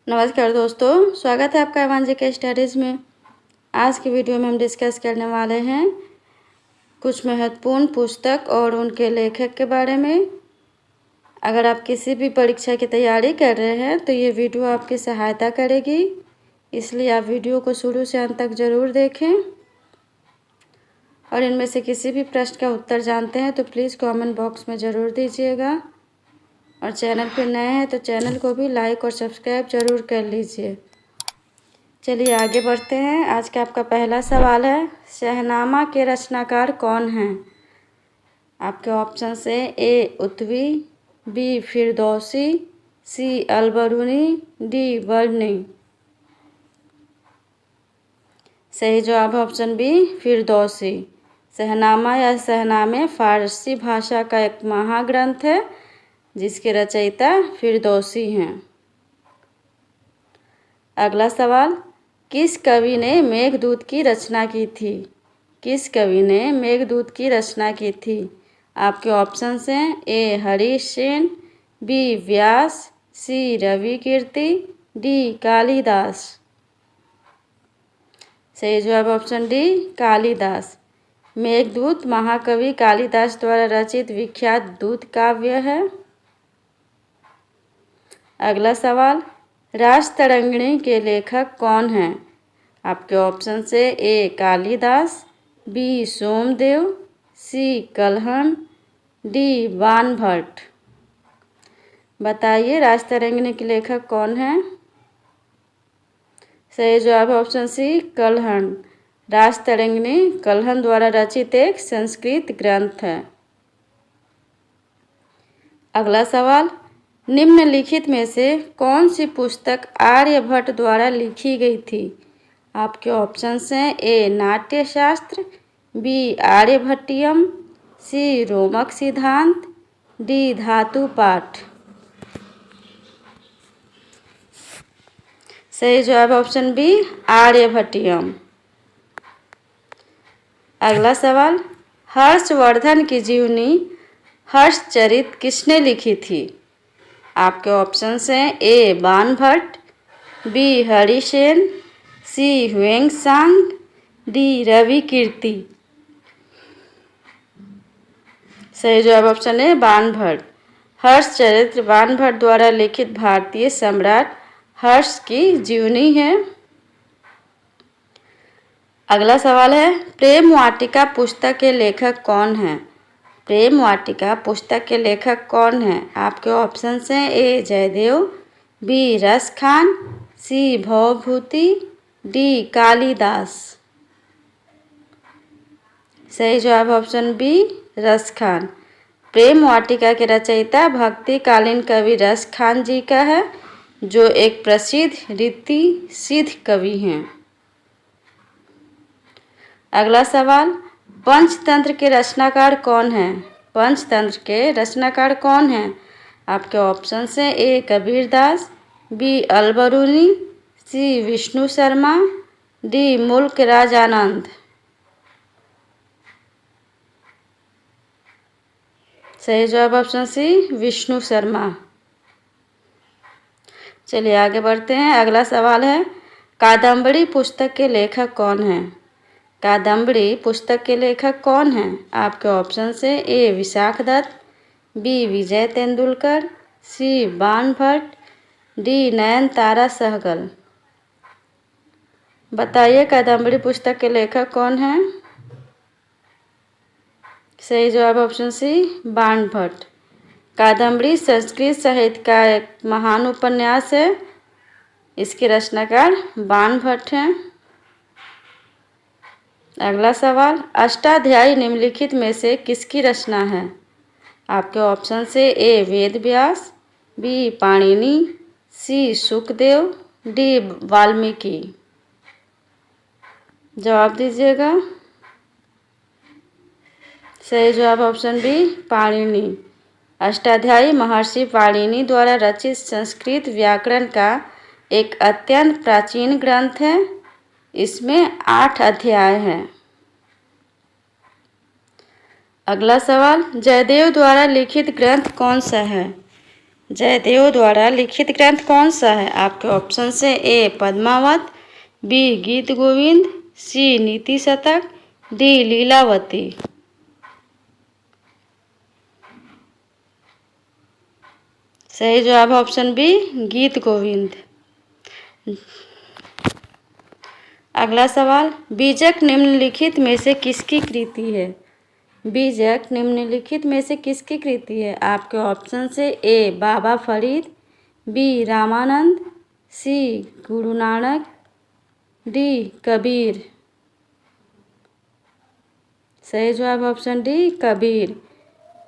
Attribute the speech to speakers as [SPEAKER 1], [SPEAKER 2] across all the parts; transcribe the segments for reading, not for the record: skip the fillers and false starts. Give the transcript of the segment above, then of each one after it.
[SPEAKER 1] नमस्कार दोस्तों, स्वागत है आपका एवांजे के स्टडीज़ में। आज की वीडियो में हम डिस्कस करने वाले हैं कुछ महत्वपूर्ण पुस्तक और उनके लेखक के बारे में। अगर आप किसी भी परीक्षा की तैयारी कर रहे हैं तो ये वीडियो आपकी सहायता करेगी, इसलिए आप वीडियो को शुरू से अंत तक ज़रूर देखें। और इनमें से किसी भी प्रश्न का उत्तर जानते हैं तो प्लीज़ कमेंट बॉक्स में ज़रूर दीजिएगा। और चैनल पर नए हैं तो चैनल को भी लाइक और सब्सक्राइब ज़रूर कर लीजिए। चलिए आगे बढ़ते हैं। आज का आपका पहला सवाल है, शहनामा के रचनाकार कौन हैं? आपके ऑप्शन है ए उत्वी, बी फिरदौसी, सी अलबरूनी, डी बर्नी। सही जवाब ऑप्शन बी फिरदौसी। शहनामा या शहनामे फारसी भाषा का एक महाग्रंथ है जिसके रचयिता फिरदौसी हैं। अगला सवाल, किस कवि ने मेघदूत की रचना की थी? किस कवि ने मेघदूत की रचना की थी? आपके ऑप्शंस हैं ए हरीश सेन, बी व्यास, सी रवि कीर्ति, डी कालिदास। सही जवाब ऑप्शन डी कालिदास। मेघदूत महाकवि कालिदास द्वारा रचित विख्यात दूत काव्य है। अगला सवाल, रासतरंगिणी के लेखक कौन हैं? आपके ऑप्शन से ए कालिदास, बी सोमदेव, सी कल्हण, डी बाणभट्ट। बताइए रासतरंगिणी के लेखक कौन हैं? सही जवाब ऑप्शन सी कल्हण। रासतरंगिणी कल्हण द्वारा रचित एक संस्कृत ग्रंथ है। अगला सवाल, निम्नलिखित में से कौन सी पुस्तक आर्यभट्ट द्वारा लिखी गई थी? आपके ऑप्शंस हैं ए नाट्यशास्त्र, बी आर्यभट्टियम, सी रोमक सिद्धांत, डी धातु पाठ। सही जवाब ऑप्शन बी आर्यभट्टियम। अगला सवाल, हर्षवर्धन की जीवनी हर्षचरित किसने लिखी थी? आपके ऑप्शंस हैं ए बाणभट्ट, बी हरिसेन, सी ह्वेंसांग, डी रवि कीर्ति। सही जवाब ऑप्शन है बाणभट्ट। हर्षचरित्र बाणभट्ट द्वारा लिखित भारतीय सम्राट हर्ष की जीवनी है। अगला सवाल है, प्रेम वाटिका पुस्तक के लेखक कौन हैं? प्रेम वाटिका पुस्तक के लेखक कौन हैं? आपके ऑप्शंस हैं ए जयदेव, बी रसखान, सी भवभूति, डी कालिदास। सही जवाब ऑप्शन बी रसखान। प्रेम वाटिका के रचयिता भक्तिकालीन कवि रसखान जी का है, जो एक प्रसिद्ध रीति सिद्ध कवि हैं। अगला सवाल, पंचतंत्र के रचनाकार कौन हैं? पंचतंत्र के रचनाकार कौन हैं? आपके ऑप्शन हैं ए कबीरदास, बी अलबरूनी, सी विष्णु शर्मा, डी मुल्क राज आनंद। सही जवाब ऑप्शन सी विष्णु शर्मा। चलिए आगे बढ़ते हैं। अगला सवाल है, कादम्बरी पुस्तक के लेखक कौन हैं? कादम्बरी पुस्तक के लेखक कौन हैं? आपके ऑप्शन से ए विशाख दत्त, बी विजय तेंदुलकर, सी बाणभट्ट, डी नयनतारा सहगल। बताइए कादम्बरी पुस्तक के लेखक कौन हैं? सही जवाब ऑप्शन सी बाणभट्ट। कादम्बरी संस्कृत साहित्य का एक महान उपन्यास है। इसके रचनाकार बाणभट्ट हैं। अगला सवाल, अष्टाध्यायी निम्नलिखित में से किसकी रचना है? आपके ऑप्शन से ए वेद व्यास, बी पाणिनि, सी शुकदेव, डी वाल्मीकि। जवाब दीजिएगा। सही जवाब ऑप्शन बी पाणिनि। अष्टाध्यायी महर्षि पाणिनि द्वारा रचित संस्कृत व्याकरण का एक अत्यंत प्राचीन ग्रंथ है। इसमें 8 अध्याय हैं। अगला सवाल, जयदेव द्वारा लिखित ग्रंथ कौन सा है? जयदेव द्वारा लिखित ग्रंथ कौन सा है? आपके ऑप्शन से ए पद्मावत, बी गीत गोविंद, सी नीति शतक, डी लीलावती। सही जवाब ऑप्शन बी गीत गोविंद। अगला सवाल, बीजक निम्नलिखित में से किसकी कृति है? बीजक निम्नलिखित में से किसकी कृति है? आपके ऑप्शन से ए बाबा फरीद, बी रामानंद, सी गुरु नानक, डी कबीर। सही जवाब ऑप्शन डी कबीर।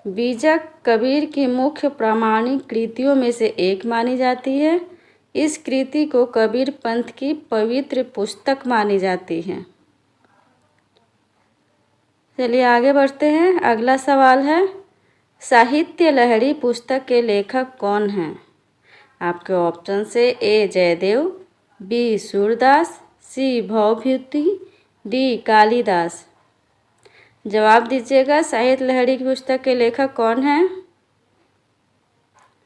[SPEAKER 1] बीजक कबीर की मुख्य प्रामाणिक कृतियों में से एक मानी जाती है। इस कृति को कबीर पंथ की पवित्र पुस्तक मानी जाती है। चलिए आगे बढ़ते हैं। अगला सवाल है, साहित्य लहरी पुस्तक के लेखक कौन हैं? आपके ऑप्शन से ए जयदेव, बी सूरदास, सी भवभूति, डी कालिदास। जवाब दीजिएगा, साहित्य लहरी की पुस्तक के लेखक कौन हैं?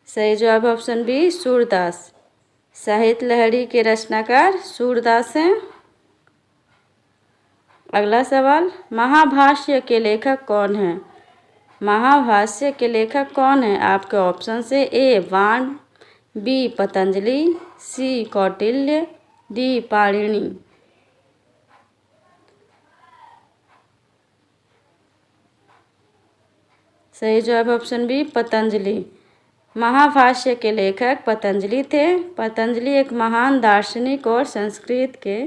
[SPEAKER 1] सही जवाब ऑप्शन बी सूरदास। साहित्य लहरी के रचनाकार सूरदास हैं। अगला सवाल, महाभाष्य के लेखक कौन हैं? महाभाष्य के लेखक कौन हैं? आपके ऑप्शन से ए वाण, बी पतंजलि, सी कौटिल्य, डी पाणिनि। सही जवाब ऑप्शन बी पतंजलि। महाभाष्य के लेखक पतंजलि थे। पतंजलि एक महान दार्शनिक और संस्कृत के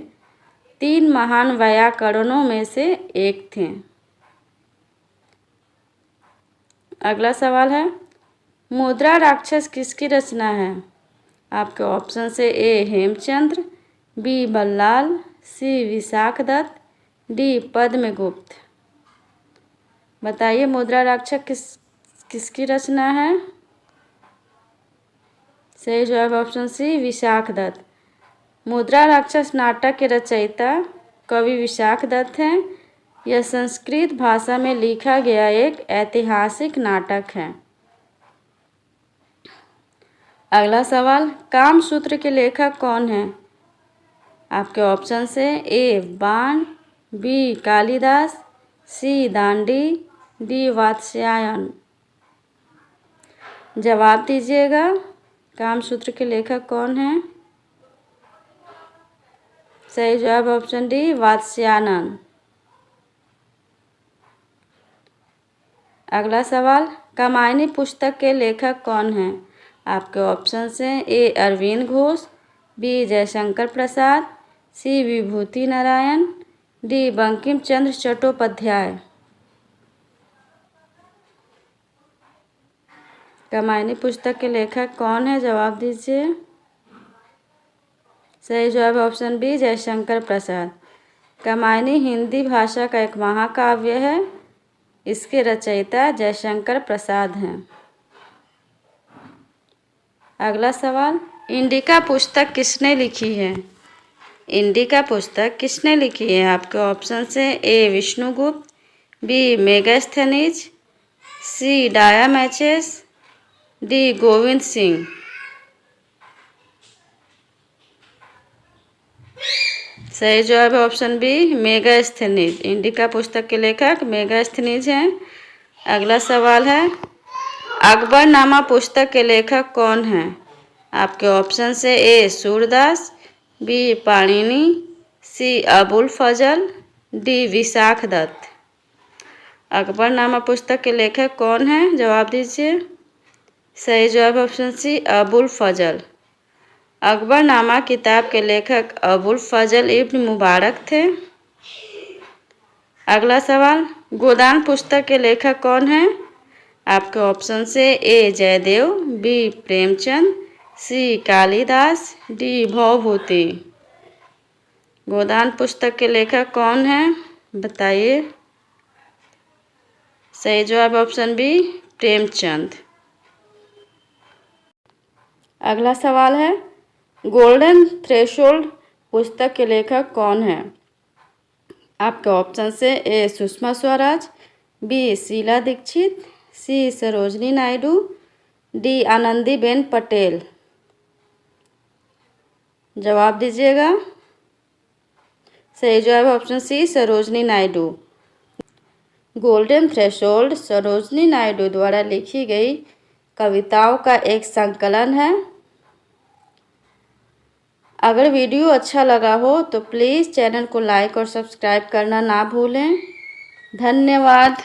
[SPEAKER 1] 3 महान वैयाकरणों में से एक थे। अगला सवाल है, मुद्रा राक्षस किसकी रचना है? आपके ऑप्शन से ए हेमचंद्र, बी बल्लाल, सी विशाखदत्त, डी पद्मगुप्त। बताइए मुद्रा राक्षस किसकी रचना है? सही जवाब ऑप्शन सी विशाखदत्त। मुद्रा राक्षस नाटक के रचयिता कवि विशाखदत्त हैं। यह संस्कृत भाषा में लिखा गया एक ऐतिहासिक नाटक है। अगला सवाल, कामसूत्र के लेखक कौन हैं? आपके ऑप्शन से ए बाण, बी कालिदास, सी दांडी, डी वात्स्यायन। जवाब दीजिएगा, कामसूत्र के लेखक कौन हैं? सही जवाब ऑप्शन डी वात्स्यायन। अगला सवाल, कामायनी पुस्तक के लेखक कौन हैं? आपके ऑप्शन से ए अरविंद घोष, बी जयशंकर प्रसाद, सी विभूति नारायण, डी बंकिम चंद्र चट्टोपाध्याय। कामायनी पुस्तक के लेखक कौन है? जवाब दीजिए। सही जवाब ऑप्शन बी जयशंकर प्रसाद। कामायनी हिंदी भाषा का एक महाकाव्य है। इसके रचयिता जयशंकर प्रसाद हैं। अगला सवाल, इंडिका पुस्तक किसने लिखी है? इंडिका पुस्तक किसने लिखी है? आपके ऑप्शन से ए विष्णुगुप्त, बी मेगास्थनीज, सी डायामेचेस, डी गोविंद सिंह। सही जवाब है ऑप्शन बी मेगास्थनीज। इंडिका पुस्तक के लेखक मेगास्थनीज हैं। अगला सवाल है, अकबरनामा पुस्तक के लेखक कौन हैं? आपके ऑप्शन से ए सूरदास, बी पाणिनि, सी अबुल फजल, डी विशाखदत्त। अकबरनामा पुस्तक के लेखक कौन हैं? जवाब दीजिए। सही जवाब ऑप्शन सी अबुल फजल। अकबरनामा किताब के लेखक अबुल फजल इब्न मुबारक थे। अगला सवाल, गोदान पुस्तक के लेखक कौन हैं? आपके ऑप्शन से ए जयदेव, बी प्रेमचंद, सी कालिदास, डी भवभूति। गोदान पुस्तक के लेखक कौन हैं? बताइए। सही जवाब ऑप्शन बी प्रेमचंद। अगला सवाल है, गोल्डन थ्रेशोल्ड पुस्तक के लेखक कौन है? आपके ऑप्शन से A Sushma Swaraj, B Sheila Dikshit, C Sarojini Naidu, D Anandiben Patel. जवाब दीजिएगा। सही जवाब है option C Sarojini Naidu. Golden threshold Sarojini Naidu द्वारा लिखी गई कविताओं का एक संकलन है। अगर वीडियो अच्छा लगा हो तो प्लीज़ चैनल को लाइक और सब्सक्राइब करना ना भूलें। धन्यवाद।